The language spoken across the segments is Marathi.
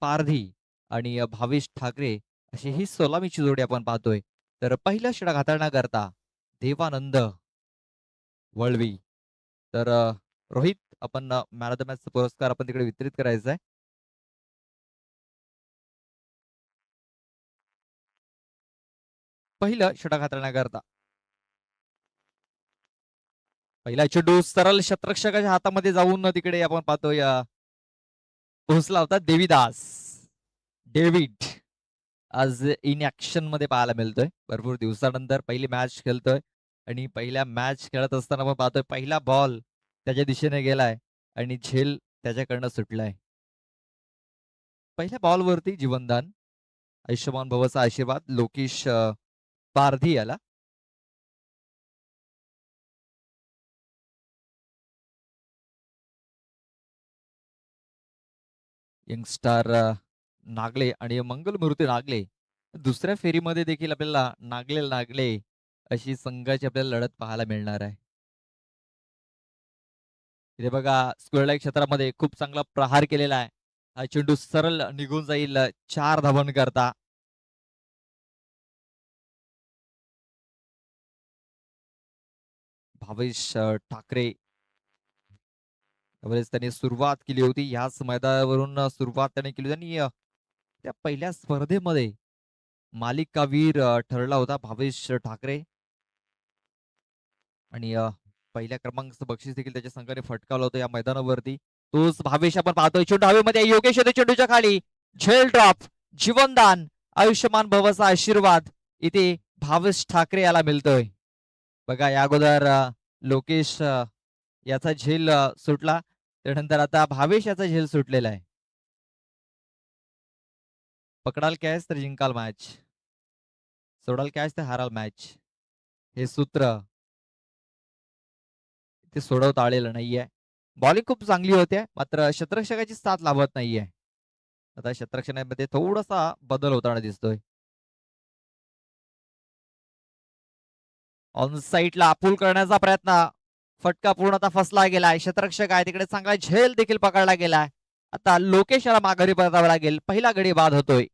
पारधी आणि भावेश ठाकरे अशी ही सलामीची जोडी आपण पाहतोय. तर पहिला षटक हाताळण्याकरता देवानंद वळवी. तर रोहित आपण मॅन ऑफ द मॅचचा पुरस्कार आपण तिकडे वितरित करायचा आहे. पहिलं षटक हाताळण्याकरता पहिला चेंडू सरळ शतरक्षकाच्या हातामध्ये जाऊन तिकडे आपण पाहतोय पोहोचला होता देवीदास. डेव्हिड आज इन ऍक्शन मध्ये पाहायला मिळतोय. भरपूर दिवसानंतर पहिली मॅच खेळतोय आणि पहिल्या मॅच खेळत असताना आपण पाहतोय पहिला बॉल त्याच्या दिशेने गेलाय आणि झेल त्याच्याकडनं सुटलाय. पहिल्या बॉलवरती जीवनदान, आयुष्यमान भवचा आशीर्वाद लोकेश पारधी याला. यंगस्टार नागले आणि मंगलमूर्ती नागले. दुसऱ्या फेरीमध्ये देखील आपल्याला नागले नागले अशी संघाची आपल्याला लढत पाहायला मिळणार आहे. इथे बघा स्क्वेअर लाईन क्षेत्रामध्ये खूप चांगला प्रहार केलेला आहे. हा चेंडू सरळ निघून जाईल 4 धावन करता. भावेश ठाकरे त्यावेळेस त्यांनी सुरुवात केली होती. याच मैदानावरून सुरुवात त्याने केली होती आणि त्या पहिल्या स्पर्धेमध्ये मालिकावीर ठरला होता भावेश ठाकरे आणि पहिल्या क्रमांकाचं बक्षीस देखील त्याच्या संघाने फटकावलं होतं या मैदानावरती. तोच भावेश आपण पाहतोय. चेंडू हवेमध्ये योगेश होते चेंडूच्या खाली. झेल ड्रॉप, जीवनदान, आयुष्यमान भवचा आशीर्वाद इथे भावेश ठाकरे याला मिळतोय. बघा या अगोदर लोकेश याचा झेल सुटला, त्यानंतर आता भावेश याचा झेल सुटलेला आहे. पकडाल कॅच तर जिंकाल मॅच, सोडाल कॅच तर हाराल मॅच. हे सूत्र ते सोडवता आलेलं नाहीये. बॉलिंग खूप चांगली होते, मात्र शतरक्षकाची साथ लाभत नाहीये. आता शतरक्षणामध्ये थोडासा बदल होताना दिसतोय. ऑन साईडला पूल करण्याचा प्रयत्न, फटका पूर्णतः फसला गेलाय. शतरक्षक आहे तिकडे चांगला झेल देखील पकडला गेलाय. आता लोकेश याला माघारी परतावा लागेल. पहिला गडी बाद होतोय.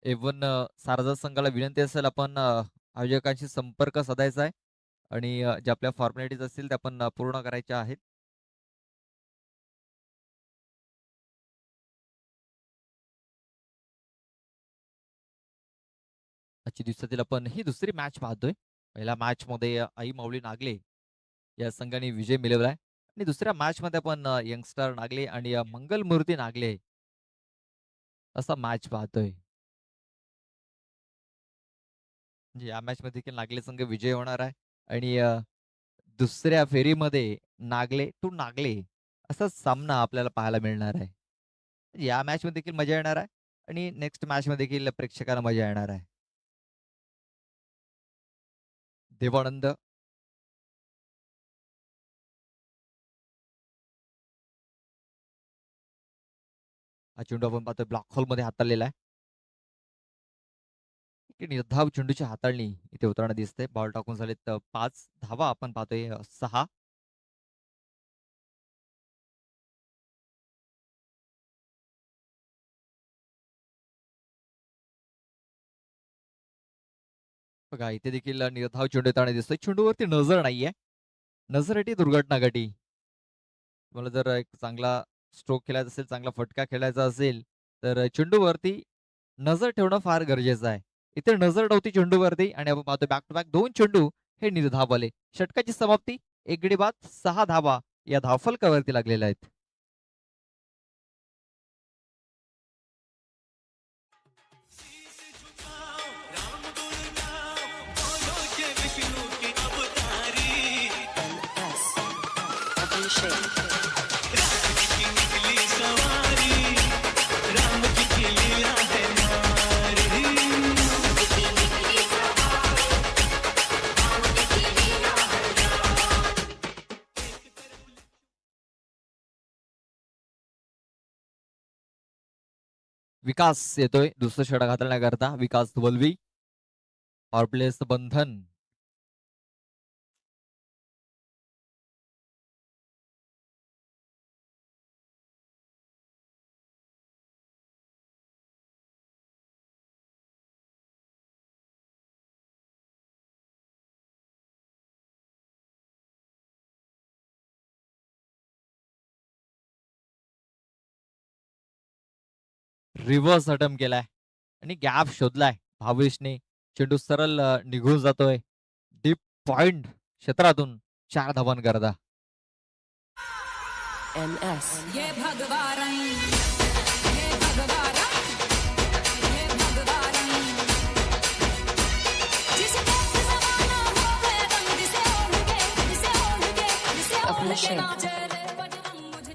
एवन सारजा संघाला विनंती असेल आपण आयोजकांशी संपर्क साधायचा आहे आणि ज्या आपल्या फॉर्मॅलिटीज असतील त्या आपण पूर्ण करायच्या आहेत. आजच्या दिवसातील आपण ही दुसरी मॅच पाहतोय. पहिल्या मॅच मध्ये आई माऊली नागले या संघाने विजय मिळवलाय आणि दुसऱ्या मॅच मध्ये आपण यंगस्टर नागले आणि मंगलमूर्ती नागले असा मॅच पाहतोय. म्हणजे या मॅच मध्ये देखील नागले संघ विजय होणार आहे आणि दुसऱ्या फेरीमध्ये नागले टू नागले असा सामना आपल्याला पाहायला मिळणार आहे. या मॅच मध्ये देखील मजा येणार आहे आणि नेक्स्ट मॅच मध्ये देखील प्रेक्षकांना मजा येणार आहे. देवानंद हा चेंडू आपण पाहतोय ब्लॉक होल मध्ये हाताळलेला आहे. निर्धाव चेंडूची हाताळणी इथे होताना दिसते. बॉल टाकून झालेत 5 धावा आपण पाहतोय 6. बघा इथे देखील निर्धाव चेंडू येताना दिसतोय. चेंडूवरती नजर नाहीये. नजर अटी दुर्घटना घटी. तुम्हाला जर एक चांगला स्ट्रोक खेळायचा असेल, चांगला फटका खेळायचा असेल तर चेंडूवरती नजर ठेवणं फार गरजेचं आहे. इथे नजर नव्हती चेंडूवरती आणि आपण पाहतो बॅक टू बॅक 2 चेंडू हे निर्धाव आले. षटकाची समाप्ती 1 गडी बाद 6 धावा या धावफलकावरती लागलेल्या आहेत. Abhishek. विकास येतोय दुसरं षटक हाताळण्याकरता. विकास वल्वी. पॉवर प्लेस बंधन. रिव्हर्स अटेम्प्ट केलाय आणि गॅप शोधलाय भावेशने. चेंडू सरळ निघून जातोय डीप पॉइंट क्षेत्रातून. 4 धावांन करता. NS. ये भगवान ये भगवान ये भगवान जिसे कैसे जमाना हो गए रंग जिसे ओढ़ के नाचे रे बजरंग मुझे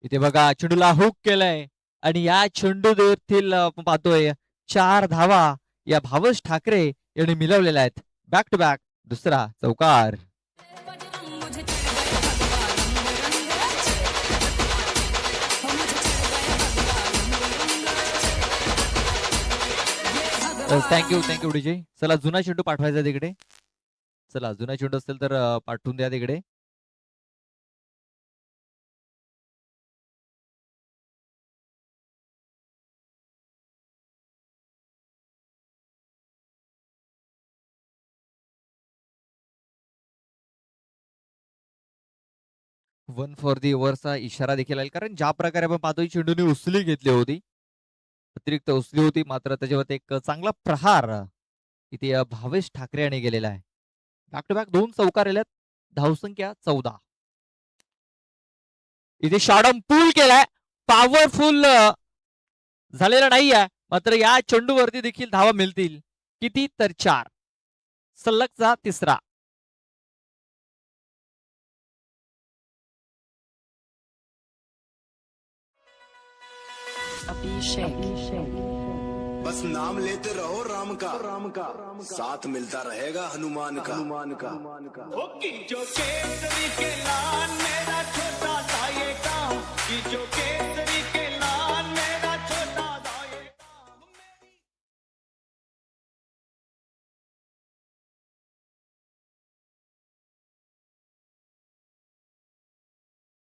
इथे बघा चेंडूला हुक केलंय आणि या चेंडू देखील आपण पाहतोय 4 धावा या भावेश ठाकरे यांनी मिळवलेल्या आहेत. बॅक टू बॅक दुसरा चौकार. बजरंग मुझे चढ़ गए भगवान रंग हो मुझे चढ़ गए भगवान थँक्यू डीजे. चला जुना चेंडू पाठवायचा तिकडे. चला जुना चेंडू असेल तर पाठवून द्या तिकडे. वन फॉर दी ओव्हरचा इशारा देखील आहे, कारण ज्या प्रकारे आपण पाहतोय चेंडूने उचली घेतली होती, अतिरिक्त उचली होती, मात्र त्याच्यावर एक चांगला प्रहार इथे भावेश ठाकरे याने गेलेला आहे. बॅक टू बॅक 2 चौकार आल्यात. धावसंख्या 14. इथे शॉर्टम पूल केलाय. पॉवरफुल झालेला नाहीये, मात्र या चेंडूवरती देखील धावा मिळतील. किती तर 4. सलगचा तिसरा. Abhishek. बस नाम लेते रहो राम का साथ मिलता रहेगा हनुमान का जो केसरी के लाल मेरा छोटा सा ये काम कि जो केसरी के लाल मेरा छोटा सा ये काम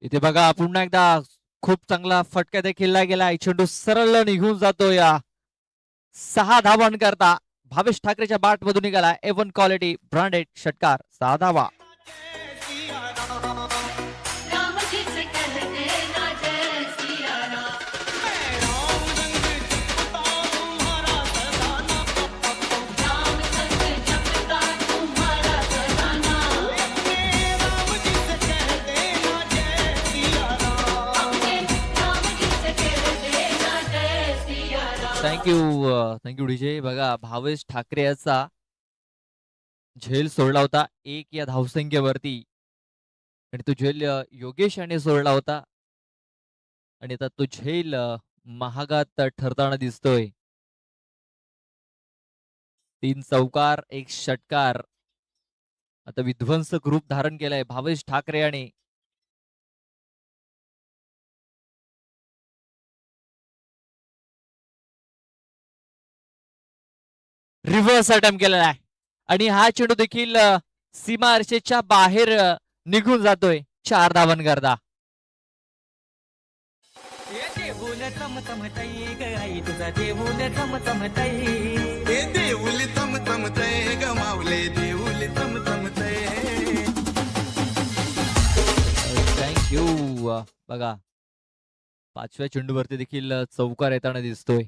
इथे बघा पुन्हा एकदा खूप चांगला फटका देखील गेला. चेंडू सरळ निघून जातो. या 6 धावांन करता भावेश ठाकरेच्या बाट मधून निघाला. A1 क्वालिटी ब्रँडेड षटकार. 6 धावा. राम जी से कहते ना जय सिया राम राम संग जपता तुम्हारा सदाना अपने राम जी से कहते ना जय सिया राम थँक्यू डीजे. बघा भावेश ठाकरे याचा झेल सोडला होता 1 या धावसंख्येवरती, आणि तो झेल योगेश याने सोडला होता, आणि आता तो झेल महागात ठरताना दिसतोय. 3 चौकार 1 षटकार. आता विध्वंसक रूप धारण केलंय भावेश ठाकरे याने. रिव्हर्स अटेम्प्ट केलेला आहे आणि हा चेंडू देखील सीमा रेषेच्या बाहेर निघून जातोय. 4 धावांन करता. ये देऊल चमचमतई ग आई तुझा देऊल चमचमतई हे देऊल चमचमतय गमावले देऊल चमचमतय थँक्यू. बघा 5व्या चेंडूवरती देखील चौकार येताना दिसतोय.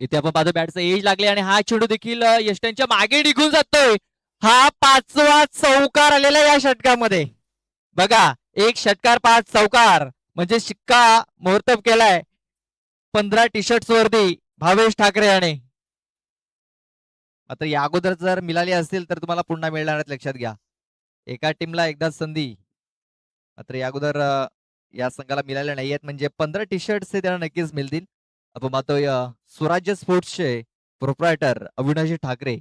इथे आपण पाहतो बॅटचा एज लागले आणि हा चेंडू देखील यष्ट्यांच्या मागे निघून जातोय. हा 5वा चौकार आलेला या षटकामध्ये. बघा 1 षटकार 5 चौकार म्हणजे शिक्का मोहर्तब केलाय 15 टी शर्ट्स वरती भावेश ठाकरे याने. मात्र या अगोदर जर मिळाली असतील तर तुम्हाला पुन्हा मिळणार आहेत, लक्षात घ्या. एका टीमला एकदाच संधी, मात्र या अगोदर या संघाला मिळाल्या नाही आहेत, म्हणजे 15 टी शर्ट्स त्यांना नक्कीच मिळतील. आपण पाहतोय स्वराज्य स्पोर्ट्सचे प्रोप्रायटर अविनाशी ठाकरे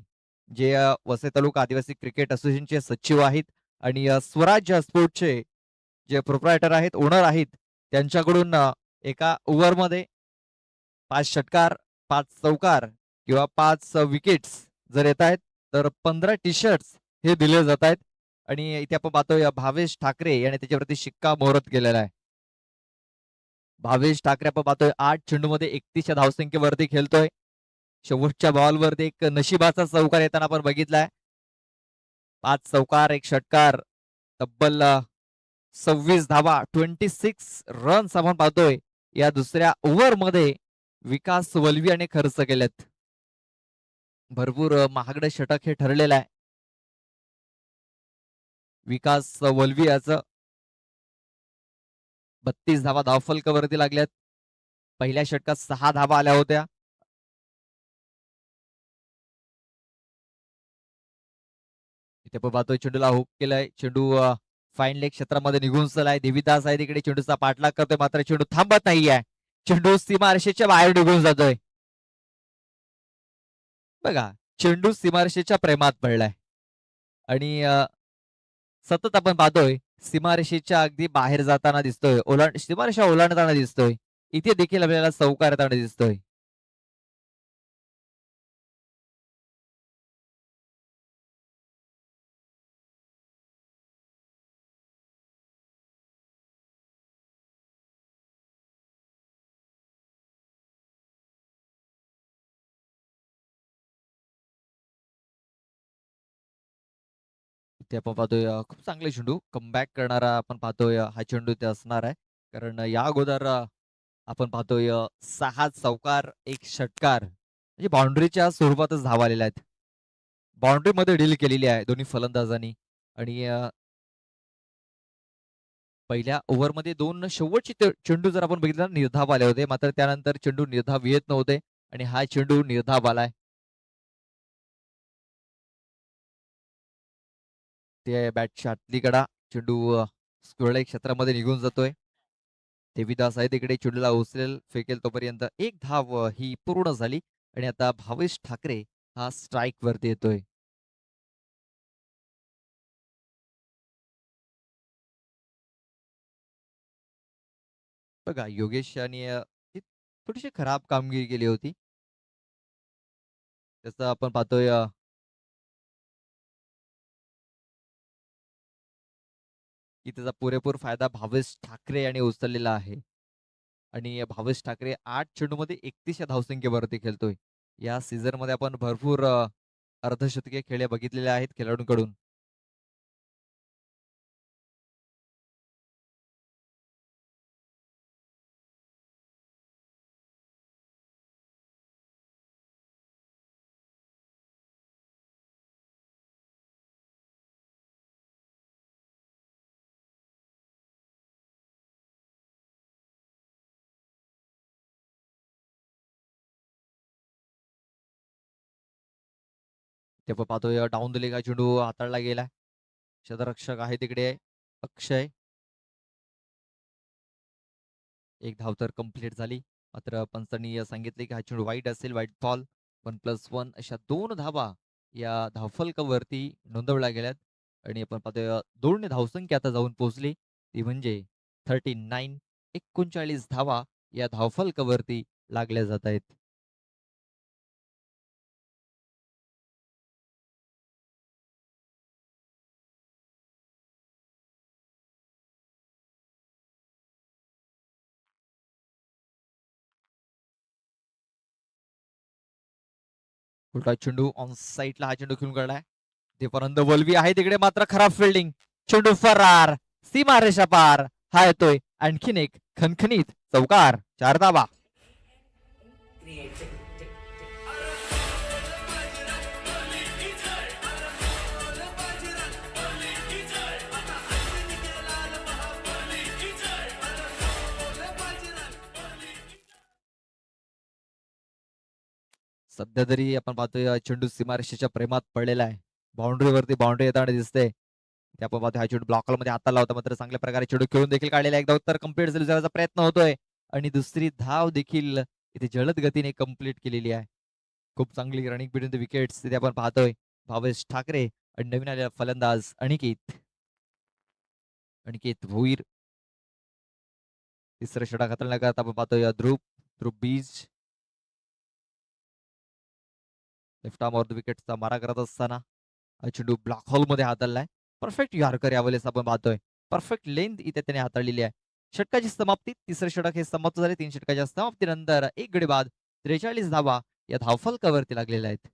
जे वसई तालुका आदिवासी क्रिकेट असोसिएशनचे सचिव आहेत आणि स्वराज्य स्पोर्टचे जे प्रोप्रायटर आहेत, ओनर आहेत, त्यांच्याकडून एका ओव्हरमध्ये 5 षटकार, 5 चौकार किंवा 5 विकेट्स जर येत आहेत, तर 15 टी-शर्ट्स हे दिले जात आहेत. आणि इथे आपण पाहतोय भावेश ठाकरे याने त्याच्यावरती शिक्कामोर्तब केलेला आहे. भावेश ठाकरे आपण पाहतोय 8 चेंडूमध्ये 31 धावसंख्येवरती खेळतोय. शेवटच्या बॉलवरती एक नशिबाचा चौकार येताना आपण बघितलाय. 5 चौकार, 1 षटकार, तब्बल 26 धावा, 26 रन्स आपण पाहतोय या दुसऱ्या ओव्हरमध्ये विकास वलवी याने खर्च केलेत. भरपूर महागडं षटक हे ठरलेलं आहे. विकास वलवी याचं 32 धावा धावफलकावरती लागल्यात. पहिल्या षटकात 6 धावा आल्या होत्या. इथे आपण पाहतोय चेंडूला हुक केलाय. चेंडू फाईन लेग क्षेत्रामध्ये निघून चलाय. देवीदास आहे तिकडे चेंडूचा पाठलाग करतोय, मात्र चेंडू थांबत नाहीये. चेंडू सीमारेषेच्या बाहेर निघून जातोय. बघा, चेंडू सीमारेषेच्या प्रेमात पडलाय आणि सतत आपण पाहतोय सीमारेषेच्या अगदी बाहेर जाताना दिसतोय, सीमारेषा ओलांडताना दिसतोय. इथे देखील आपल्याला चौकार येताना दिसतोय. इथे आपण पाहतोय खूप चांगले चेंडू कमबॅक करणारा आपण पाहतोय हा चेंडू इथे असणार आहे. कारण या अगोदर आपण पाहतोय 6 चौकार, 1 षटकार म्हणजे बाउंड्रीच्या स्वरूपातच धावा आलेल्या आहेत. बाउंड्रीमध्ये डील केलेली आहे दोन्ही फलंदाजांनी. आणि पहिल्या ओव्हरमध्ये 2 शेवटचे चेंडू जर आपण बघितलं निर्धाव आले होते, मात्र त्यानंतर चेंडू निर्धाव येत नव्हते आणि हा चेंडू निर्धाव आलाय. ते बॅटच्या आतली कडा चेंडू स्क्वेअर क्षेत्रामध्ये निघून जातोय. देवीदास आहे तिकडे चेंडूला उचलेल फेकेल तोपर्यंत 1 धाव ही पूर्ण झाली आणि आता भावेश ठाकरे हा स्ट्राईक वरती येतोय. बघा, योगेश आणि ही थोडीशी खराब कामगिरी केली होती. त्याचं आपण पाहतोय की त्याचा पुरेपूर फायदा भावेश ठाकरे याने उचललेला आहे. आणि भावेश ठाकरे 8 चेंडूमध्ये 31 या धावसंख्येवरती खेळतोय. या सीझन मध्ये आपण भरपूर अर्धशतकीय खेळ बघितलेले आहेत खेळाडूंकडून. ते आपण पाहतोय डाऊन दिले का चेंडू हाताळला गेलाय. क्षेत्ररक्षक आहे तिकडे अक्षय. 1 धाव तर कंप्लीट झाली. मात्र पंचांनी सांगितले की हा चेंडू वाईट असेल, वाईट बॉल. 1+1 अशा 2 धावा या धावफलकावरती नोंदवल्या गेल्यात. आणि आपण पाहतोय 2 धावसंख्या आता जाऊन पोहोचली, ती म्हणजे 39. 39 धावा या धावफलकावरती लागल्या जात आहेत. उलटा चेंडू ऑन साईडला हा चेंडू खेळून काढलाय. तेपर्यंत वलवी आहे तिकडे, मात्र खराब फिल्डिंग. चेंडू फरार, सीमारेषा पार. हा येतोय आणखीन एक खणखणीत चौकार. 4 धावा. सध्या तरी आपण पाहतोय चेंडू सीमारेषेच्या प्रेमात पडलेला आहे. बाउंड्रीवरती बाउंड्री येताना दिसते. ते आपण पाहतोय हा चेंडू ब्लॉकमध्ये हाताला होता, मात्र चांगल्या प्रकारे चेंडू खेळून देखील काढलेला. एकदा उत्तर कंप्लीट झाल्याचा प्रयत्न होतोय आणि दुसरी धाव देखील इथे जलद गतीने कंप्लीट केलेली आहे. खूप चांगली रनिंग बिटवीन द विकेट्स तिथे आपण पाहतोय. भावेश ठाकरे आणि नवीन आलेला फलंदाज अनिकेत भोईर. तिसरं षटक हाताळण्याकरता आपण पाहतोय ध्रुव बीज लेफ्ट आर्म ऑफ द विकेटचा मारा करत असताना हा चेंडू ब्लॉक होल मध्ये हाताळलाय. परफेक्ट यॉर्कर यावेळेस आपण पाहतोय. परफेक्ट लेंथ इथे त्याने हाताळलेली आहे. षटकाची समाप्ती, तिसरे षटक हे समाप्त झाले. 3 षटकाच्या समाप्तीनंतर 1 गडी बाद 43 धावा या धावफलकावरती लागलेल्या आहेत.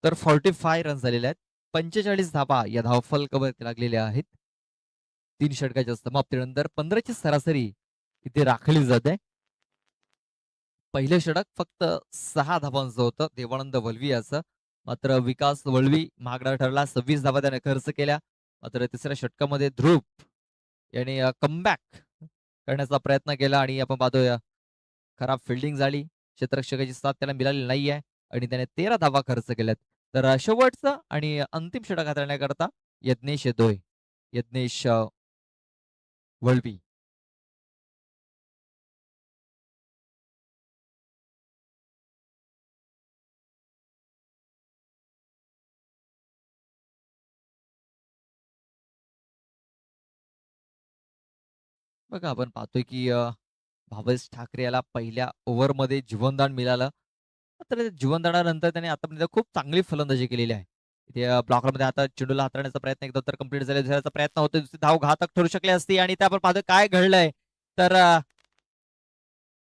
तर 45 रन झालेले आहेत. 45 धावा या धावफलकावरती लागलेल्या आहेत. 3 षटकाच्या समाप्तीनंतर 15ची सरासरी इथे राखली जाते. पहिलं षटक फक्त 6 धावांचं होतं देवानंद वल्वी याचं. मात्र विकास वळवी महागडा ठरला. 26 धावा त्याने खर्च केल्या. मात्र तिसऱ्या षटकामध्ये ध्रुव याने कमबॅक करण्याचा प्रयत्न केला आणि आपण पाहतोय खराब फिल्डिंग झाली. क्षेत्ररक्षकाची साथ त्याला मिळाली नाहीये आणि त्याने 13 धावा खर्च केल्यात. तर शेवटचं आणि अंतिम षटक हाताळण्याकरता यज्ञेश येतोय. यज्ञेश वळवी. बघा आपण पाहतोय की भावेश ठाकरे याला पहिल्या ओव्हरमध्ये जीवनदान मिळालं. तर जीवनदानानंतर त्याने आतापर्यंत खूप चांगली फलंदाजी केलेली आहे. इथे ब्लॉकरमध्ये आता चेंडूला हाताळण्याचा प्रयत्न एकदा तर कंप्लीट झाल्याचा प्रयत्न होतोय. दुसरी धाव घातक ठरू शकली असती आणि त्या आपण पाहतोय काय घडलंय. तर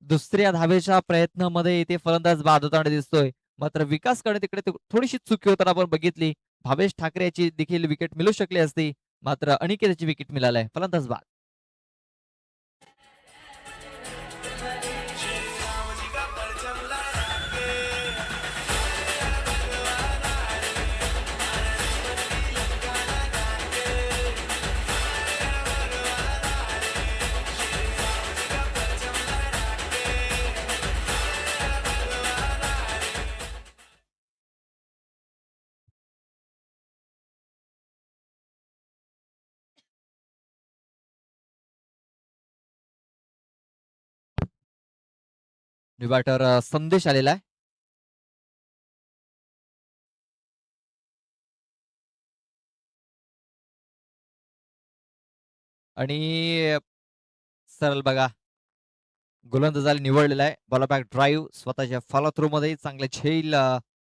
दुसऱ्या धावेच्या प्रयत्नामध्ये इथे फलंदाज बाद होताना दिसतोय. मात्र विकास करणे तिकडे थोडीशी चुकी होताना आपण बघितली. भावेश ठाकरे याची देखील विकेट मिळू शकली असती. मात्र अनिकेतची विकेट मिळालाय. फलंदाज बाद. बॅटर संदेश आलेला आहे. आणि सरळ बघा गोलंदाजाला निवडलेला आहे. बॉल बॅक ड्राईव्ह स्वतःच्या फॉलो थ्रू मध्ये चांगला झेल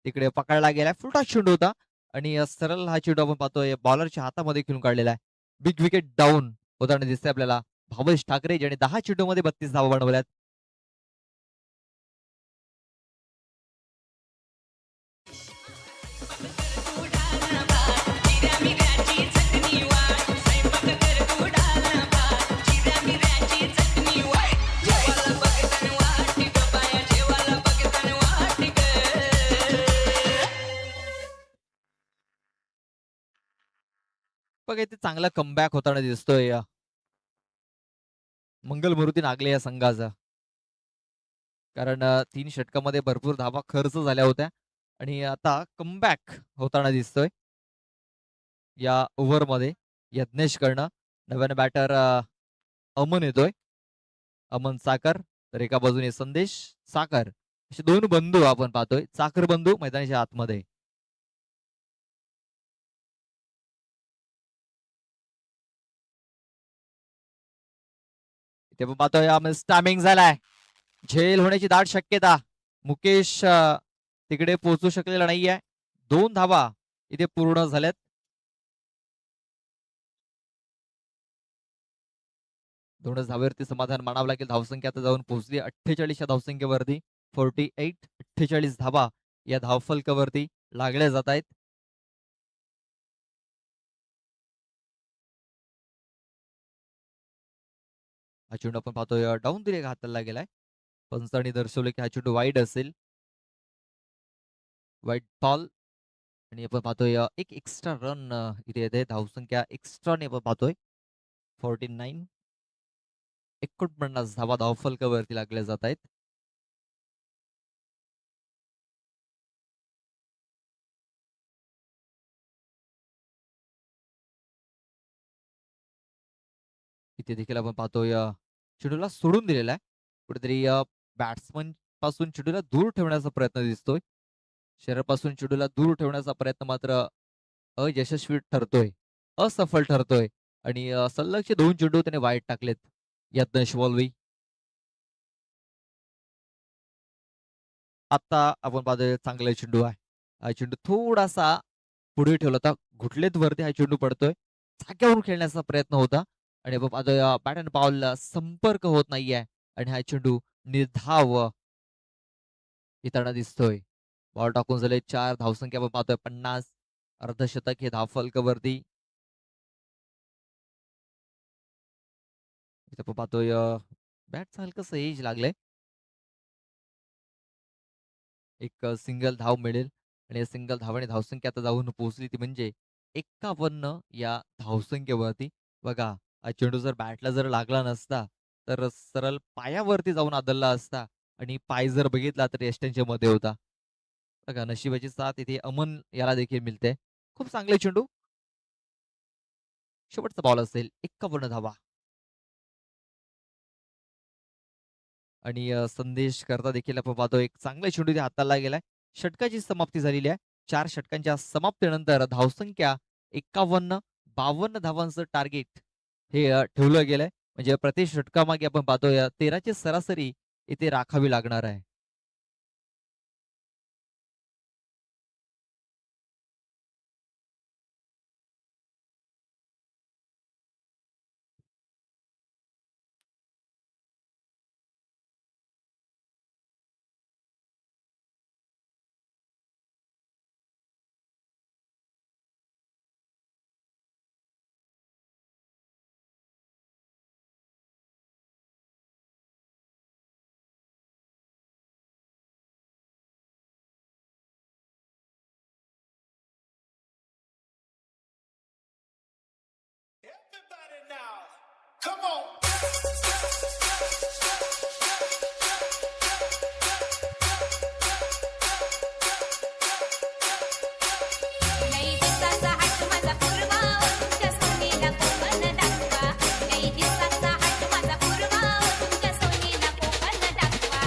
तिकडे पकडला गेला. फुलटा चेंडू होता आणि सरळ हा चेंडू आपण पाहतोय बॉलरच्या हातामध्ये खेळून काढलेला आहे. बिग विकेट डाऊन होताना दिसतंय आपल्याला. भावेश ठाकरे ज्याने 10 चेंडूमध्ये 32 धावा बनवल्यात. बघा इथे चांगला कमबॅक होताना दिसतोय मंगलमूर्ती नागले या संघाचा. कारण 3 षटकामध्ये भरपूर धावा खर्च झाल्या होत्या आणि आता कमबॅक होताना दिसतोय या ओव्हरमध्ये. यज्ञेश कर्ण नव्याने बॅटर अमन येतोय. अमन साकर. तर एका बाजूने संदेश साकर असे 2 बंधू आपण पाहतोय. साकर बंधू मैदानाच्या आतमध्ये. इथे आपण पाहतोय स्टॅमिंग झालाय. झेल होण्याची दाट शक्यता. मुकेश तिकडे पोहोचू शकलेला नाहीये. 2 धावा इथे पूर्ण झाल्यात. दोनच धावेवरती समाधान मानावं लागेल. धावसंख्या आता जाऊन पोहोचली 48 या धावसंख्येवरती. 48 धावा या धावफलकावरती लागल्या जात आहेत. हा चेंडू आपण पाहतोय डाऊन दिले हाताला गेलाय. पंचांनी दर्शवले की हा चेंडू वाईड असेल. वाईड बॉल आणि आपण पाहतोय एक एक्स्ट्रा रन इथे येते. धावसंख्या एक्स्ट्राने आपण पाहतोय 49. 49 धावा धावफलकावरती लागल्या जात आहेत. इथे देखील आपण पाहतोय चेंडूला सोडून दिलेला आहे. कुठेतरी बॅट्समन पासून चेंडूला दूर ठेवण्याचा प्रयत्न दिसतोय. शरीरापासून चेंडूला दूर ठेवण्याचा प्रयत्न मात्र अयशस्वी ठरतोय, असफल ठरतोय आणि सलगचे 2 चेंडू त्याने वाईट टाकलेत यज्ञेश वॉल्वी. आता आपण पाहतोय चांगला चेंडू आहे. हा चेंडू थोडासा पुढे ठेवला होता. घुटलेत वरती हा चेंडू पडतोय. जाग्यावरून खेळण्याचा प्रयत्न होता आणि आपण पाहतोय बॅट अँड बॉलला संपर्क होत नाहीये आणि हा चेंडू निर्धाव येताना दिसतोय. बॉल टाकून झाले 4 धावसंख्या आपण पाहतोय 50. अर्धशतक हे धावफलकावरती. इथे आपण पाहतोय बॅटचं हलकंसं एज लागलंय. एक सिंगल धाव मिळेल आणि या सिंगल धावाने धावसंख्या आता जाऊन पोहोचली ती म्हणजे 51 या धावसंख्येवरती. बघा हा चेंडू जर बॅटला जर लागला नसता तर सरळ पायावरती जाऊन आदळला असता आणि पाय जर बघितला तर यष्ट्यांच्या मध्ये होता. बघा नशिबाची साथ इथे अमन याला देखील मिळते. खूप चांगले चेंडू. शेवटचा बॉल असेल 51 धावा. आणि संदेश करता देखील आपण पाहतो एक चांगला चेंडू त्या हाताला गेलाय. षटकाची समाप्ती झालेली आहे. 4 षटकांच्या समाप्तीनंतर धावसंख्या 51, 52 धावांचं टार्गेट हे ठेवलं गेलंय. म्हणजे प्रति षटकामागे आपण पाहतोय 13ची सरासरी इथे राखावी लागणार आहे. Everybody now, come on. नाही दिसाचा हात माझा पूर्वा तुमच्या सोनीला कोकण दाखवा नाही दिसाचा हात माझा पूर्वा तुमच्या सोनीला कोकण दाखवा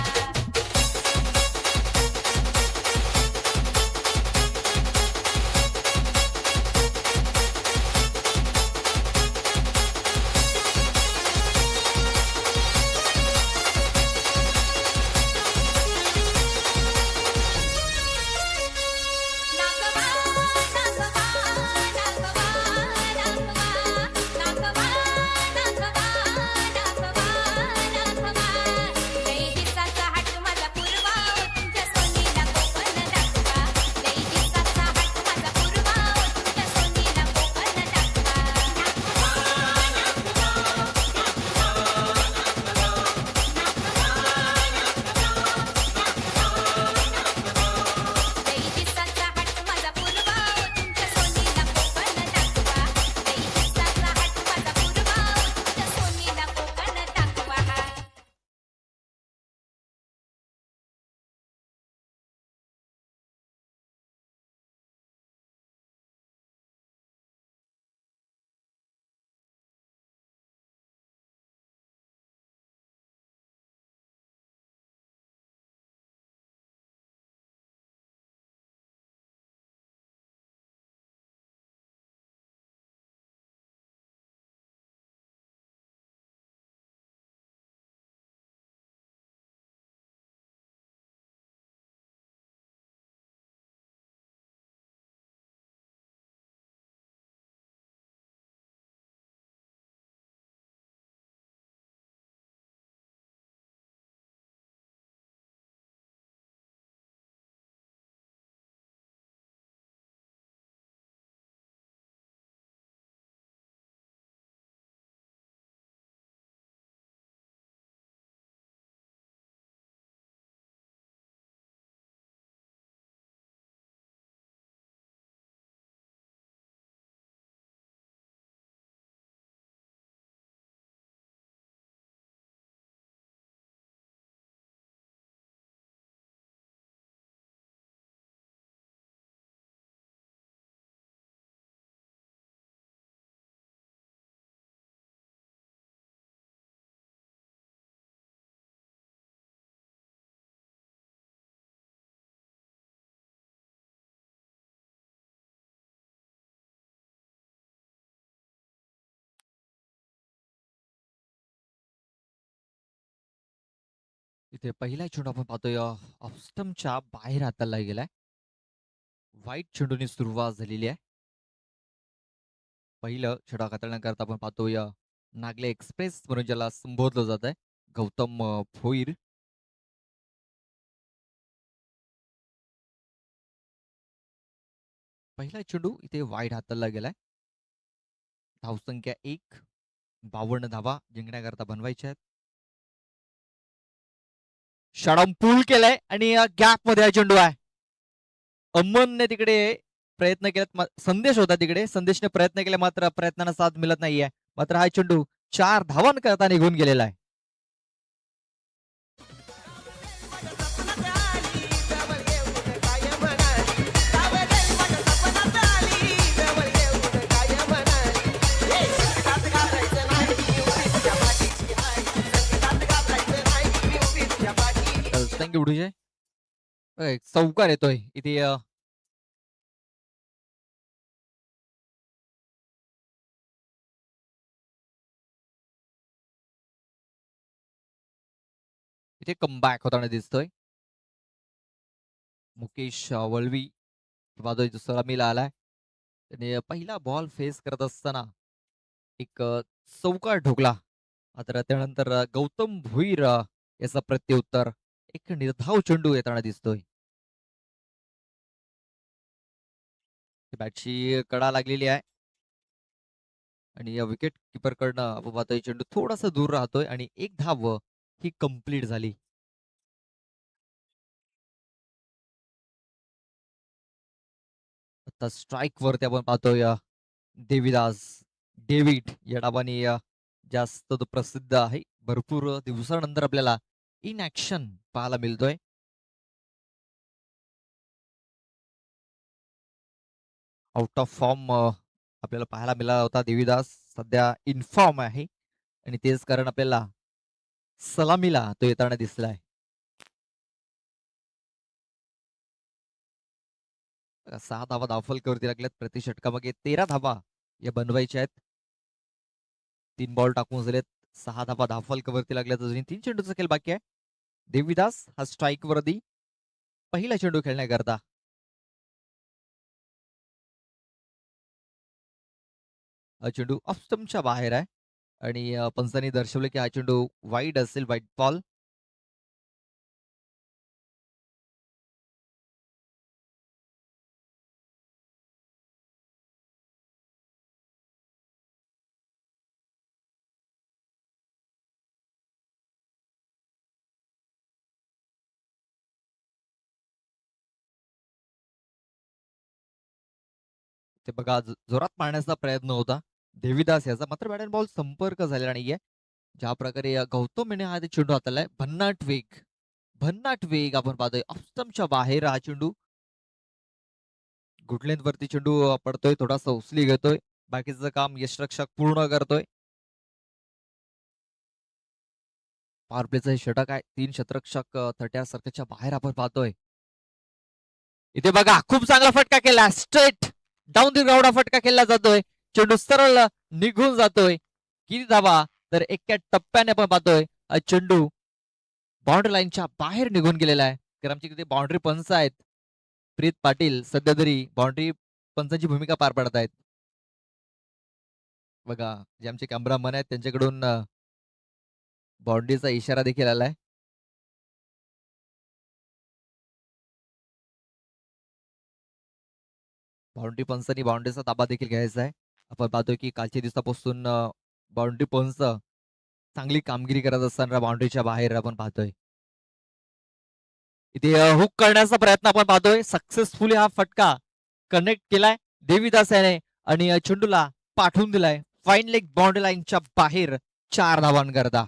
इथे पहिला चेंडू आपण पाहतोय ऑफ स्टंपच्या बाहेर हाताला गेलाय. वाईट चेंडूने सुरुवात झालेली आहे. पहिलं षटक हाताळण्याकरता आपण पाहतोय नागले एक्सप्रेस म्हणून ज्याला संबोधलं जात आहे, गौतम भोईर. पहिला चेंडू इथे वाईट हाताला गेलाय. धावसंख्या 1, 52 धावा जिंकण्याकरता बनवायच्या आहेत. षडम पूल केलाय आणि गॅप मध्ये हा चेंडू आहे. अमनने तिकडे प्रयत्न केला, संदेश होता तिकडे, संदेशने प्रयत्न केले मात्र प्रयत्नांना साथ मिळत नाहीये. मात्र हा चेंडू 4 धावांकरता निघून गेलेला आहे. थँक्यू उडूजे. चौकार येतोय इथे. इथे कमबॅक होताना दिसतोय. मुकेश वळवी बाजू सलामीला आलाय. त्याने पहिला बॉल फेस करत असताना एक चौकार ठोकला. मात्र त्यानंतर गौतम भोईर याचा प्रत्युत्तर एक निर्धाव चेंडू येताना दिसतोय. बॅटची कडा लागलेली आहे आणि या विकेट किपर कडनं आपण पाहतोय चेंडू थोडासा दूर राहतोय आणि एक धाव ही कंप्लीट झाली. आता स्ट्राईक वरती आपण पाहतोय देविदास डेव्हिड या डावाने जास्त तो प्रसिद्ध आहे. भरपूर दिवसानंतर आपल्याला इन ऍक्शन पाहायला मिळतोय. आउट ऑफ फॉर्म आपल्याला पाहायला मिळाला होता देविदास. सध्या इनफॉर्म आहे आणि तेच कारण आपल्याला सलामीला तो येताना दिसलाय. 6 धावा धावफलकावरती लागल्यात. प्रति षटकामागे 13 धावा या बनवायच्या आहेत. 3 बॉल टाकून झालेत. 6 धावा धावफलकावरती लागल्यात. अजून 3 चेंडूचा खेळ बाकी आहे. देविदास हा स्ट्राईक वरती पहिला चेंडू खेळण्याकरता. हा चेंडू ऑफ स्टंपच्या बाहेर आहे आणि पंचांनी दर्शवले की हा चेंडू वाईड असेल, वाईड बॉल. ते बघा जोरात मारण्याचा प्रयत्न होता देविदास याचा, मात्र बॅट अँड बॉल संपर्क झालेला नाहीये. ज्या प्रकारे गौतमने हा चेंडू हाताळलाय, भन्नाट वेग आपण पाहतोय. ऑफ स्टंपच्या बाहेर हा चेंडू गुडलेंथ वरती चेंडू पडतोय, थोडासा उचली घेतोय. बाकीचं काम यशरक्षक पूर्ण करतोय. पॉवर प्लेचं हे षटक आहे. 3 षटरक्षक 30 सर्कलच्या बाहेर आपण पाहतोय. इथे बघा खूप चांगला फटका केला. स्ट्रेट डाऊन दी ग्राउंड फटका केला जातोय. चेंडू सरळ निघून जातोय. किती धावा तर एका टप्प्याने आपण पाहतोय चेंडू बाउंड्री लाईनच्या बाहेर निघून गेलेला आहे. तर आमची तिथे बाउंड्री पंच आहेत प्रीत पाटील, सध्या तरी बाउंड्री पंचांची भूमिका पार पाडत आहेत. बघा जे आमचे कॅमेरामन आहेत त्यांच्याकडून बाउंड्रीचा इशारा देखील आलाय. बाउंड्री पंचांनी बाउंड्रीचा ताबा देखील घ्यायचा आहे. आपण पाहतोय की कालच्या दिवसापासून बाउंड्री पंच चांगली कामगिरी करत असताना बाउंड्रीच्या बाहेर आपण पाहतोय. इथे हुक करण्याचा प्रयत्न आपण पाहतोय. सक्सेसफुली हा फटका कनेक्ट केलाय देविदास याने आणि चेंडूला पाठवून दिलाय फाईन लेग बाउंड्री लाईनच्या बाहेर 4 धावांकरता.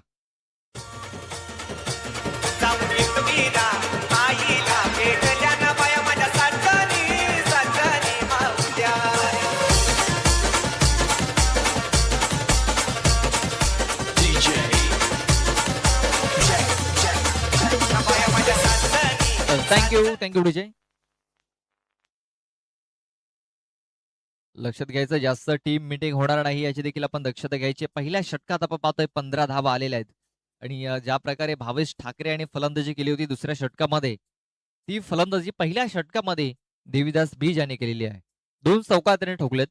थँक्यू विजय. लक्षात घ्यायचं जास्त टीम मीटिंग होणार नाही याची देखील आपण दक्षता घ्यायची. पहिल्या षटकात आपण पाहतोय 15 धावा आलेल्या आहेत आणि ज्या प्रकारे भावेश ठाकरे यांनी फलंदाजी केली होती दुसऱ्या षटकामध्ये, ती फलंदाजी पहिल्या षटकामध्ये देवीदास बीज यांनी केलेली आहे. 2 चौकार त्याने ठोकलेत.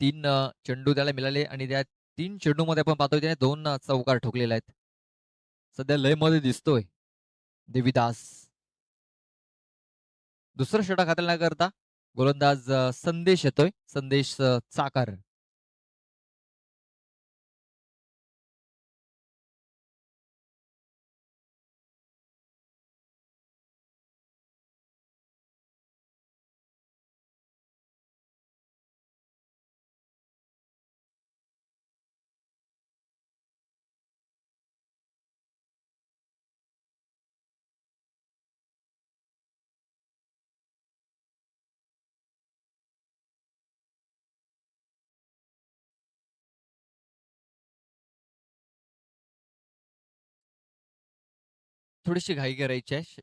3 चेंडू त्याला मिळाले आणि त्या 3 चेंडूमध्ये आपण पाहतोय त्याने 2 चौकार ठोकलेले आहेत. सध्या लयमध्ये दिसतोय देवीदास. दुसरं षटक हाताळण्याकरता न करता गोलंदाज संदेश येतोय. संदेश चाकर. थोडीशी घाई करायची आहे.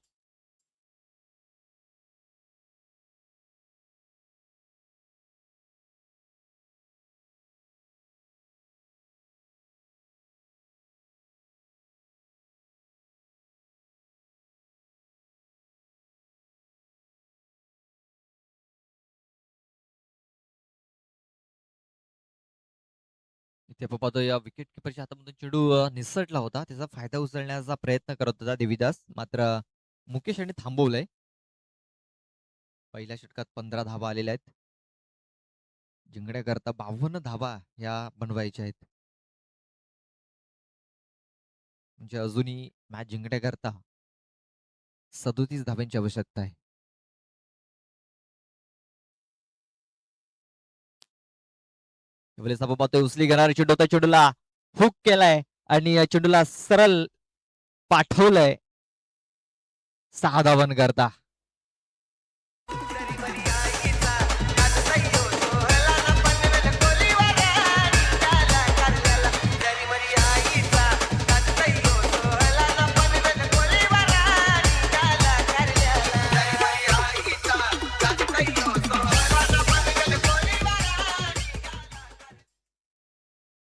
इथे आपण पाहतो या विकेट किपरच्या हातामधून चेंडू निसटला होता. त्याचा फायदा उचलण्याचा प्रयत्न करत होता देवीदास. मात्र मुकेश यांनी थांबवलंय. पहिल्या षटकात 15 धावा आलेल्या आहेत. जिंकण्याकरता 52 धावा ह्या बनवायच्या आहेत. म्हणजे अजूनही मॅच जिंकण्याकरता 37 धाव्यांची आवश्यकता आहे. यावेळेस आपण पाहतोय उचली घेणारा चेंडू होता. चेंडूला हुक केलाय आणि या चेंडूला सरळ पाठवलंय 6 धावांकरता.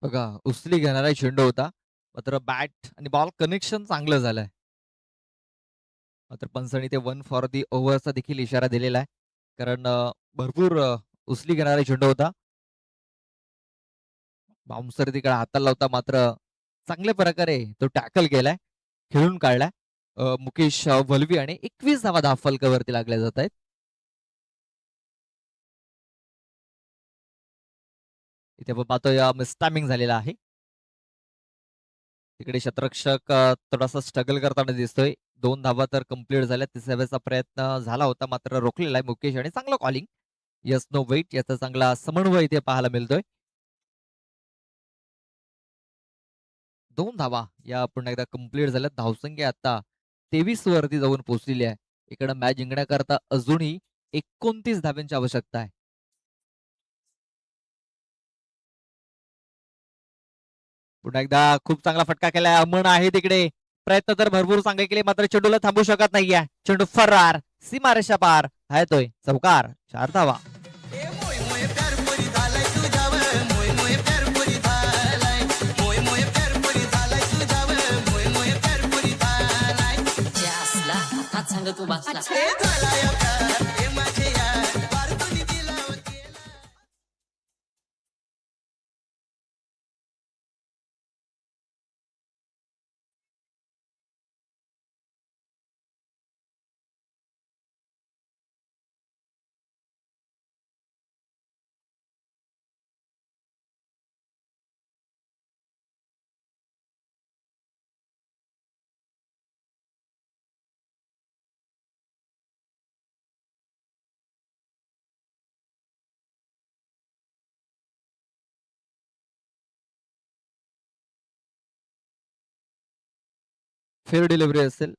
बघा उचली घेणारा चेंडू होता. मात्र बॅट आणि बॉल कनेक्शन चांगलं झालंय. मात्र पंचांनी ते 1 फॉर दी ओव्हरचा देखील इशारा दिलेला आहे. कारण भरपूर उचली घेणारा चेंडू होता. बाउन्सर तिकडे हाताला होता. मात्र चांगल्या प्रकारे तो टॅकल केलाय. खेळून काढलाय. मुकेश वलवी आणि 21 धावा धाव फलकावरती लागल्या जात आहेत. इथे आपण पाहतोय मिसटायमिंग झालेला आहे. तिकडे क्षेत्ररक्षक थोडासा स्ट्रगल करताना दिसतोय. 2 धावा तर कंप्लीट झाल्या. तिसऱ्याचा प्रयत्न झाला होता मात्र रोखलेला आहे मुकेश आणि चांगलं कॉलिंग. यस नो वेट याचा चांगला समन्वय इथे पाहायला मिळतोय. 2 धावा या पुन्हा एकदा कंप्लीट झाल्या. धावसंख्या आता 23 वरती जाऊन पोहोचलेली आहे. इकडे मॅच जिंकण्याकरता अजूनही 29 धाव्यांची आवश्यकता आहे. पुन्हा एकदा खूप चांगला फटका केलाय. अमन आहे तिकडे. प्रयत्न तर भरपूर चांगले केले मात्र चेंडूला थांबू शकत नाहीये. चेंडू फरार. सीमारेषा पार. हायतोय चौकार. 4 धावा. सांग तू बसला फेअर डिलिव्हरी असेल.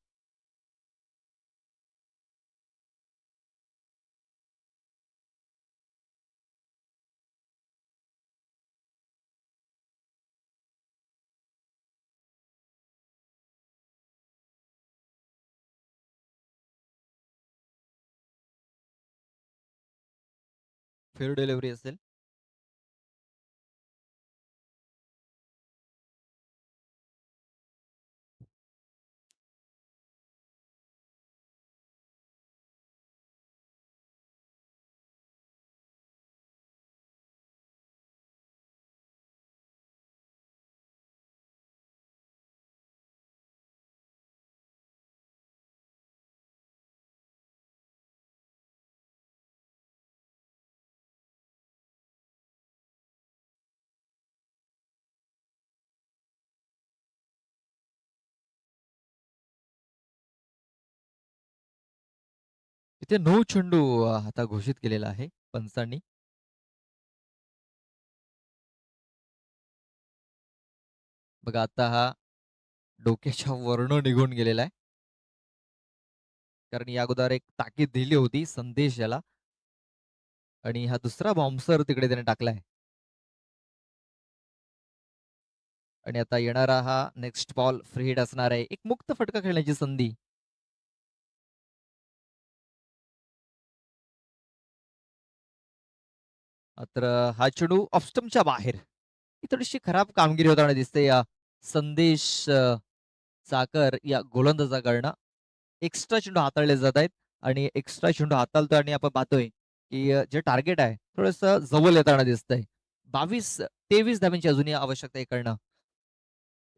फेअर डिलिव्हरी असेल. इथे 9 चेंडू आता घोषित केलेला आहे पंचांनी. बघा आता हा डोक्याच्या वरनं निघून गेलेला आहे. कारण या अगोदर एक ताकीद दिली होती संदेश याला आणि हा दुसरा बॉम्बसर तिकडे त्याने टाकलाय. आणि आता येणारा हा नेक्स्ट बॉल फ्री हिट असणार आहे. एक मुक्त फटका खेळण्याची संधी. मात्र हा चेंडू ऑफ स्टंपच्या बाहेर. ही थोडीशी खराब कामगिरी होताना दिसते या संदेश चाकर या गोलंदाजाकडनं. एक्स्ट्रा चेंडू हाताळले जात आहेत आणि एक्स्ट्रा चेंडू हाताळतोय आणि आपण पाहतोय की जे टार्गेट आहे थोडस जवळ येताना दिसतंय. 22-23 धावांची अजूनही आवश्यकता आहे करणं.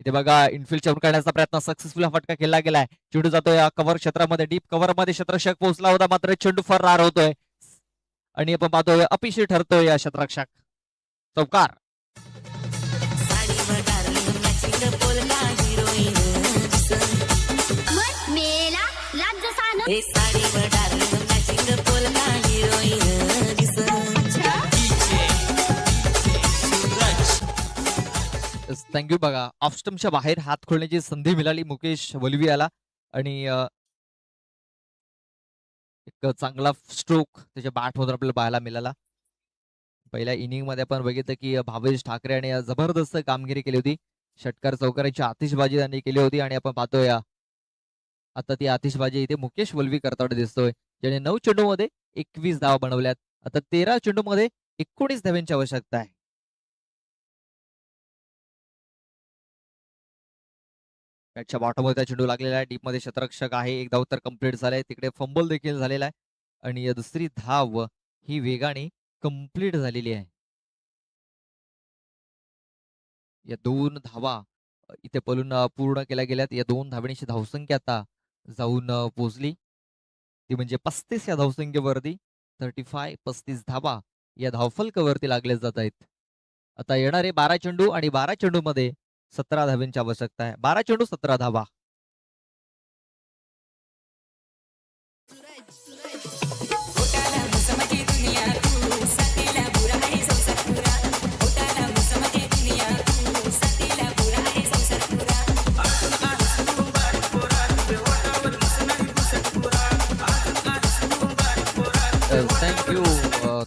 इथे बघा इनफिल्ड चेंडू काढण्याचा प्रयत्न सक्सेसफुल फटका केला गेलाय. चेंडू जातोय कव्हर क्षेत्रामध्ये, डीप कव्हर मध्ये क्षेत्ररक्षक पोहोचला होता मात्र चेंडू फरार होतोय आणि आपण पाहतोय अपयशी ठरतोय या क्षेत्ररक्षक. चौकार. मन मेला लाज सान थँक्यू. बघा ऑफ स्टंपच्या बाहेर हात खोलण्याची संधी मिळाली मुकेश वलवी याला आणि एक चांगला स्ट्रोक त्याच्या बॅट मधून आपल्याला पाहायला मिळाला. पहिल्या इनिंग मध्ये आपण बघितलं की भावेश ठाकरे आणि जबरदस्त कामगिरी केली होती. षटकार चौकाराची आतिषबाजी त्यांनी केली होती आणि आपण पाहतोय आता ती आतिषबाजी इथे मुकेश वलवी करताना दिसतोय, ज्याने 9 चेंडू मध्ये 21 धावा बनवल्यात. आता 13 चेंडू मध्ये 19 धावांची आवश्यकता आहे. बॅटच्या बॉटममध्ये चेंडू लागलेला आहे. डीप मध्ये क्षेत्ररक्षक आहे. एक धाव तर कंप्लीट झालाय. तिकडे फंबल देखील झालेला आहे आणि दुसरी धाव ही वेगाने कंप्लीट झालेली आहे. या 2 धावा इथे पळून पूर्ण केल्या गेल्यात. या 2 धावांची धावसंख्या आता जाऊन पोहोचली ती म्हणजे 35 या धावसंख्येवरती. 35 धावा या धावफलकावरती लागले जात आहेत. आता येणारे 12 चेंडू आणि 12 चेंडू मध्ये 17 धावांची आवश्यकता आहे. 12 चेंडू 17 धावा.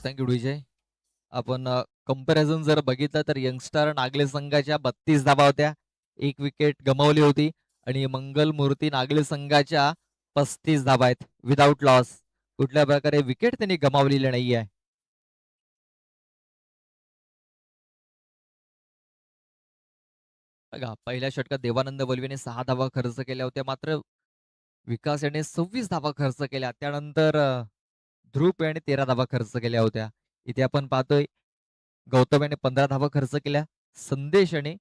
थँक्यू विजय. आपण कंपॅरिझन जर बघितलं तर यंगस्टर नागले संघाच्या 32 धावा होत्या, एक विकेट गमावली होती आणि मंगल मूर्ती नागले संघाच्या 35 धावा आहेत विदाऊट लॉस. कुठल्या प्रकारे विकेट त्यांनी गमावलेली नाही आहे. बघा पहिल्या षटकात देवानंद वलवेने 6 धावा खर्च केल्या होत्या मात्र विकास याने 26 धावा खर्च केल्या. त्यानंतर ध्रुव याने 13 धावा खर्च केल्या होत्या. इथे आपण पाहतोय गौतम याने 15 धावा खर्च केल्या. संदेश याने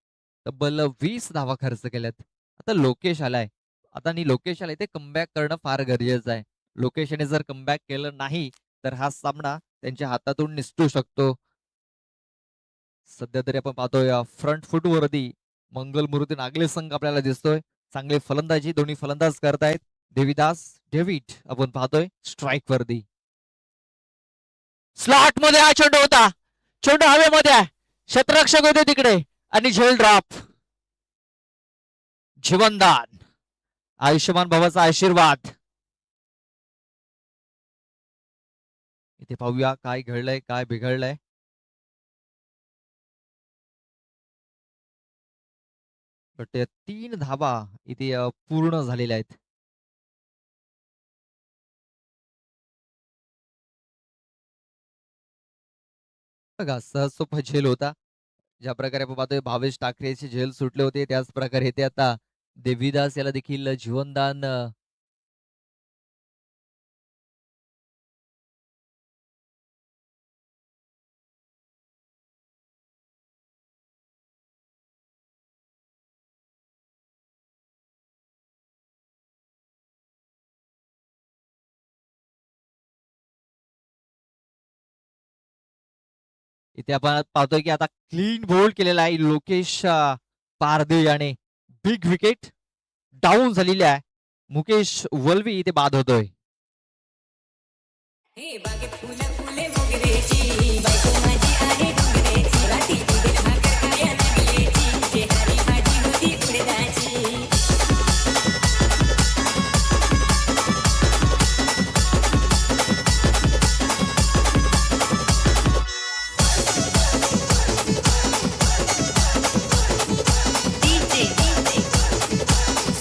तब्बल 20 धावा खर्च केल्यात. आता लोकेश आलाय. आता लोकेश आलाय ते कमबॅक करणं फार गरजेचं आहे. लोकेश याने जर कमबॅक केलं नाही तर हा सामना त्यांच्या हातातून निसटू शकतो. सध्या तरी आपण पाहतोय फ्रंट फुट वरती मंगल मूर्ती नागले संघ आपल्याला दिसतोय. चांगली फलंदाजी दोन्ही फलंदाज करतायत. देविदास डेव्हिड आपण पाहतोय स्ट्राईक वरती. स्लॉट मध्ये हा चेंडू होता. चेंडू हवेमध्ये आहे. क्षेत्ररक्षक होते तिकडे आणि झेल ड्रॉप. जीवनदान आयुष्यमान भावाचा आशीर्वाद. इथे पाहूया काय घडलंय काय बिघडलंय. बट 3 धावा इथे पूर्ण झालेल्या आहेत. बघा सहज सोपा झेल होता. ज्या प्रकारे आपण पाहतोय भावेश ठाकरेचे झेल सुटले होते त्याच प्रकारे ते आता देवीदास याला देखील जीवनदान इथे आपण पाहतोय की आता क्लीन बोल्ड केलेला आहे लोकेश पारदे याने. बिग विकेट डाऊन झालेली आहे. मुकेश वलवी इथे बाद होतोय. हे बागेत फुलं फुले मोगरेची बायको माझी आहे डोंगरेची राती दुधेल भाकर खाया नगलेची चेहरी माझी होती उडदाची डीजे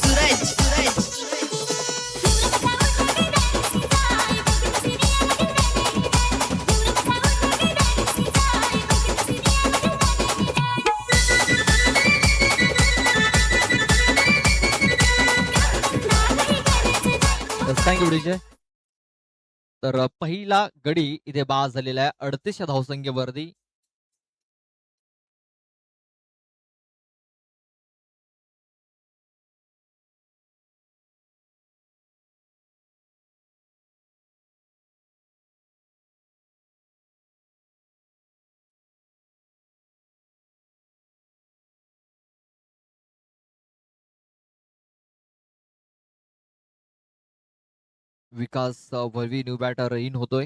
सूरज थँक्यू डीजे. तर पहिला गडी इथे बाद झालेला आहे 38 धावसंख्येवरती. विकास वळवी न्यू बॅटर इन होतोय.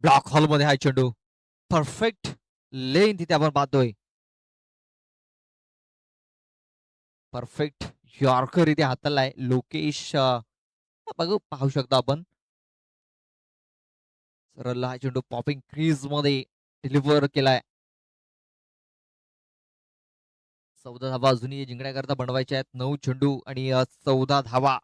ब्लॉक हॉल मध्ये हा चेंडू परफेक्ट लेन तिथे आपण पाहतोय. परफेक्ट यॉर्कर इथे हाताळलाय लोकेश. बघू पाहू शकता आपण सरळ हा चेंडू पॉपिंग क्रीज मध्ये डिलिव्हर केलाय. 14 धावा अजूनही जिंकण्याकरता बनवायच्या आहेत. 9 चेंडू आणि 14 धावा.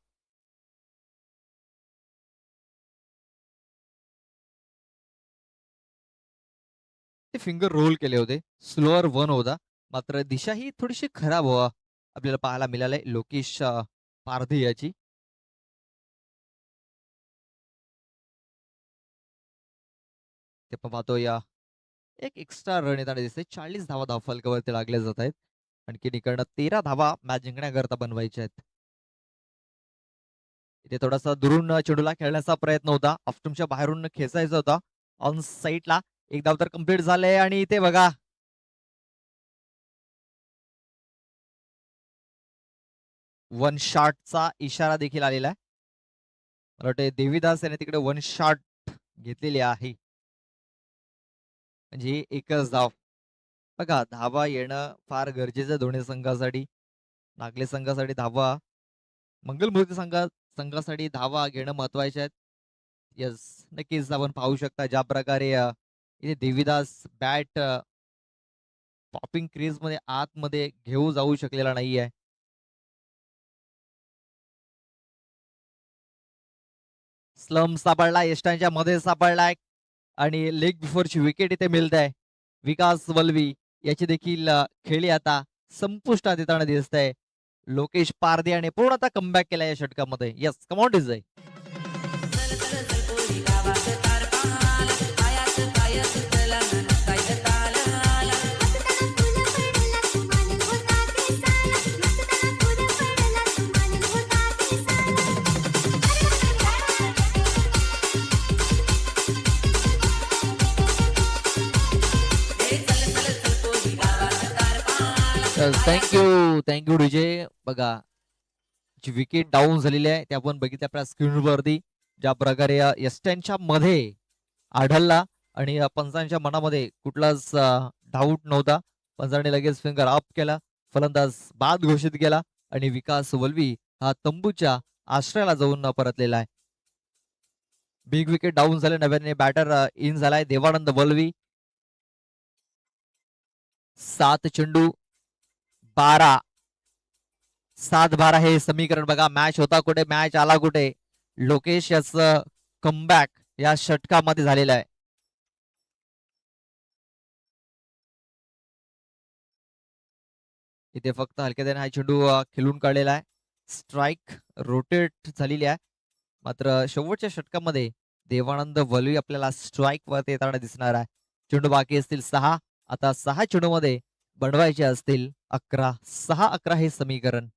ते फिंगर रोल केले होते. स्लोअर 1 होता मात्र दिशा ही थोडीशी खराब आपल्याला पाहायला मिळालंय लोकेश पारधी याची. ते पण पाहतो या एक एक्स्ट्रा रन येताना दिसते. 40 धावा धावफलकावरती लागल्या जात आहेत. आणखी इकडनं 13 धावा मॅच जिंकण्याकरता बनवायच्या आहेत. इथे थोडासा दुरून चेंडूला खेळण्याचा प्रयत्न होता. ऑफ्टमच्या बाहेरून खेचायचा होता ऑन साईडला. एक धाव तर कम्प्लीट झालंय आणि इथे बघा वन शॉटचा इशारा देखील आलेला आहे. मला वाटतं देवीदास याने तिकडे वन शॉट घेतलेली आहे. म्हणजे एकच धाव. बघा धावा येणं फार गरजेचं आहे दोन्ही संघासाठी. नागले संघासाठी धावा, मंगलमूर्ती संघासाठी धावा घेणं महत्वाचे आहेत. यस नक्कीच आपण पाहू शकता ज्या प्रकारे इथे देवीदास बॅट पॉपिंग क्रीज मध्ये आतमध्ये घेऊ जाऊ शकलेला नाहीये. स्लम सापडला, यष्टांच्या मध्ये सापडलाय आणि लेग बिफोरची विकेट इथे मिळत आहे. विकास वल्वी याची देखील खेळी आता संपुष्टात येताना दिसत आहे. लोकेश पारधी आणि पूर्णतः कमबॅक केला या षटकामध्ये. Yes come on design. Thank you DJ. बघा जी विकेट डाऊन झालेली आहे ते आपण बघितलं आपल्या स्क्रीनवरती. ज्या प्रकारे यस्टनच्या मध्ये आढळला आणि पंचांच्या मनामध्ये कुठलाच डाऊट नव्हता. पंचाने लगेच फिंगर अप केला, फलंदाज बाद घोषित केला आणि विकास वल्वी हा तंबूच्या आश्रयाला जाऊन परतलेला आहे. बिग विकेट डाऊन झाले. नव्याने बॅटर इन झालाय देवानंद वल्वी. 7 चेंडू 12 7-12 हे समीकरण बघा. मॅच होता कुठे, मॅच आला कुठे. लोकेश याचं कमबॅक या षटकामध्ये झालेलं आहे. इथे फक्त हलक्याने हा चेंडू खेळून काढलेला आहे. स्ट्राईक रोटेट झालेली आहे. मात्र शेवटच्या षटकामध्ये देवानंद वल्वी आपल्याला स्ट्राईक वरती येताना दिसणार आहे. चेंडू बाकी असतील 6. आता 6 चेंडू मध्ये बनवायचे असतील 11. 6-11 हे समीकरण.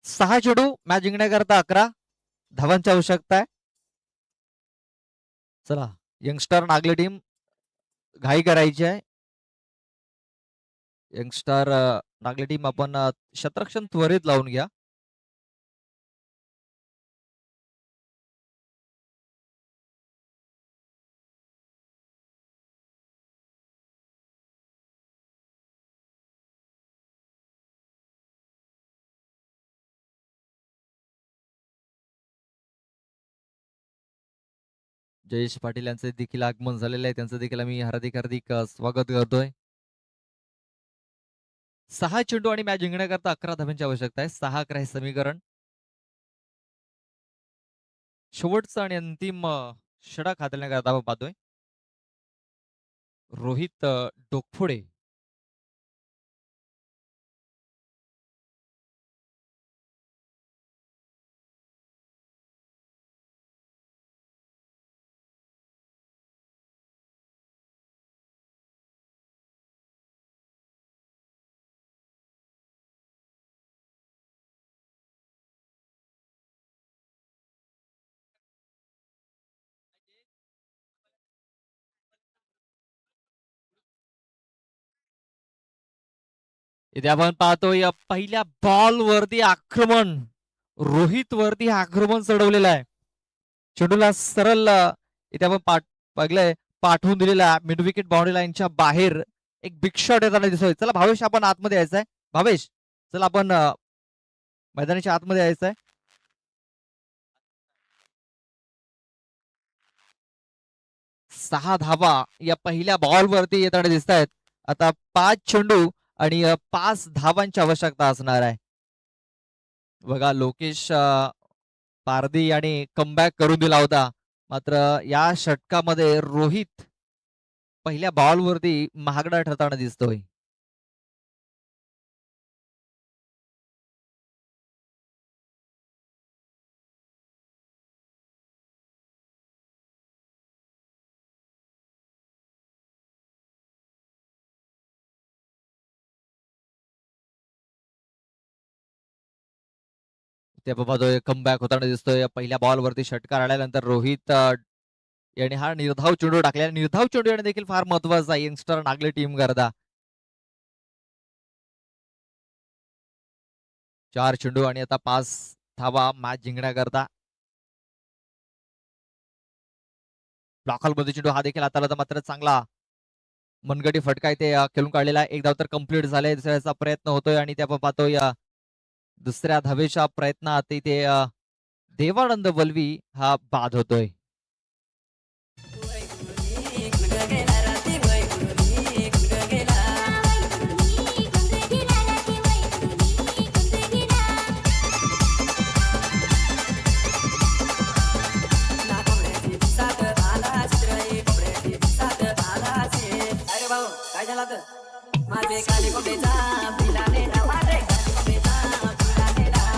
6 चेंडू मॅच जिंकण्याकरता 11 धावांची आवश्यकता आहे. चला यंगस्टर नागले टीम घाई करायची आहे. यंगस्टर नागले टीम आपण शतरक्षण त्वरित लावून घ्या. जयेश पाटील यांचे देखील आगमन झालेले आहे. त्यांचं देखील आम्ही हार्दिक हार्दिक स्वागत करतोय. 6 चेंडू आणि मॅच जिंकण्याकरता 11 धावांची आवश्यकता आहे. 6-11 हे समीकरण. शेवटचा आणि अंतिम षटक हाताळण्याकरता आपण पाहतोय रोहित डोकफोडे. इथे आपण पाहतोय पहिल्या बॉल वरती आक्रमण, रोहित वरती आक्रमण चढवलेलं आहे. चेंडूला सरळ इथे आपण बघलंय पाठवून दिलेला मिड विकेट बाउंड्री लाईनच्या बाहेर एक बिग शॉट येताना दिसतोय. चला भावेश आपण आतमध्ये यायचंय. भावेश चला आपण मैदानाच्या आतमध्ये यायचंय. सहा धावा या पहिल्या बॉल वरती येताना दिसत आहेत. आता 5 चेंडू आणि 5 धावांची आवश्यकता असणार आहे. बघा लोकेश पारदी आणि कमबॅक करून दिला होता. मात्र या षटकामध्ये रोहित पहिल्या बॉल वरती महागडा ठरताना दिसतोय. ते पाहतोय कमबॅक होताना दिसतोय. पहिल्या बॉल वरती षटकार आल्यानंतर रोहित याने हा निर्धाव चेंडू टाकला. निर्धाव चेंडू याने देखील फार महत्वाचा आहे यंगस्टर नागले टीम करता. 4 चेंडू आणि आता 5 धावा मॅच जिंकण्याकरता. ब्लॉकल मध्ये चेंडू हा देखील आता मात्र चांगला मनगटी फटका इथे खेळून काढलेला आहे. एक धाव तर कंप्लीट झाले. दुसऱ्याचा प्रयत्न होतोय आणि त्या पाहतोय दुसऱ्या धावेच्या प्रयत्नात इथे देवानंद वल्वी हा बाद होतोय. गेला रात्री वय गेला ना कोंबड्याची सात आला चित्र कोंबड्याची सात आला अरे भाऊ काय झालं तर माझे काले कोंबड्याचा पिलाने डावा रे कोंबड्याचा पिलाने डावा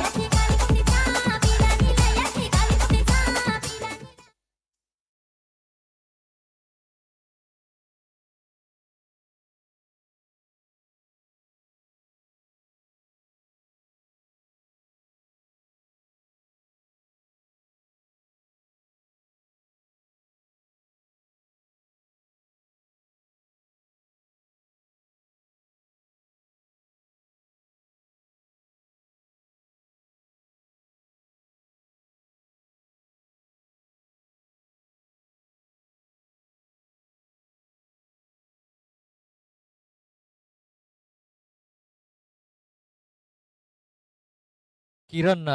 Kiran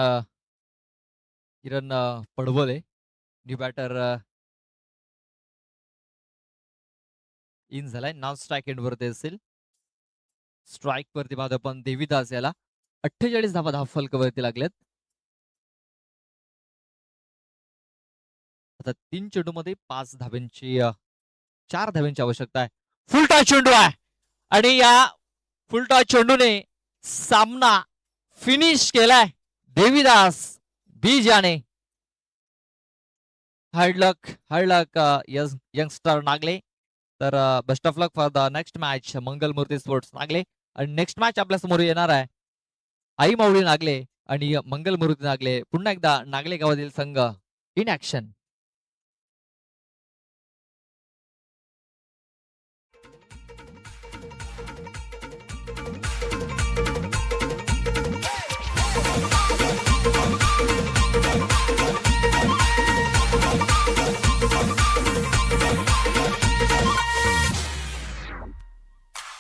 Kiran Padwale new batter in झालाय. नॉन स्ट्राईक एंड वरती असेल. स्ट्राईक वरती पाहतो आपण देवीदास याला 48 धावा धाव फलकावरती लागलेत. आता 3 चेंडू मध्ये 5 धाव्यांची 4 धाव्यांची आवश्यकता आहे. फुल टॉस चेंडू आहे आणि या फुल टॉस चेंडूने सामना फिनिश केलाय देवीदास बीज याने. Hard luck youngster Nagle. तर best of luck for the next match Mangal Murti sports Nagle. आणि नेक्स्ट मॅच आपल्या समोर येणार आहे आई माऊली नागले आणि मंगल मारुती नागले पुन्हा एकदा नागले गावातील संघ इन ऍक्शन.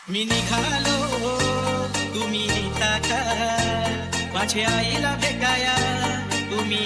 मी निघालो तुम्ही येता का माझ्या आईला भेटाया तुम्ही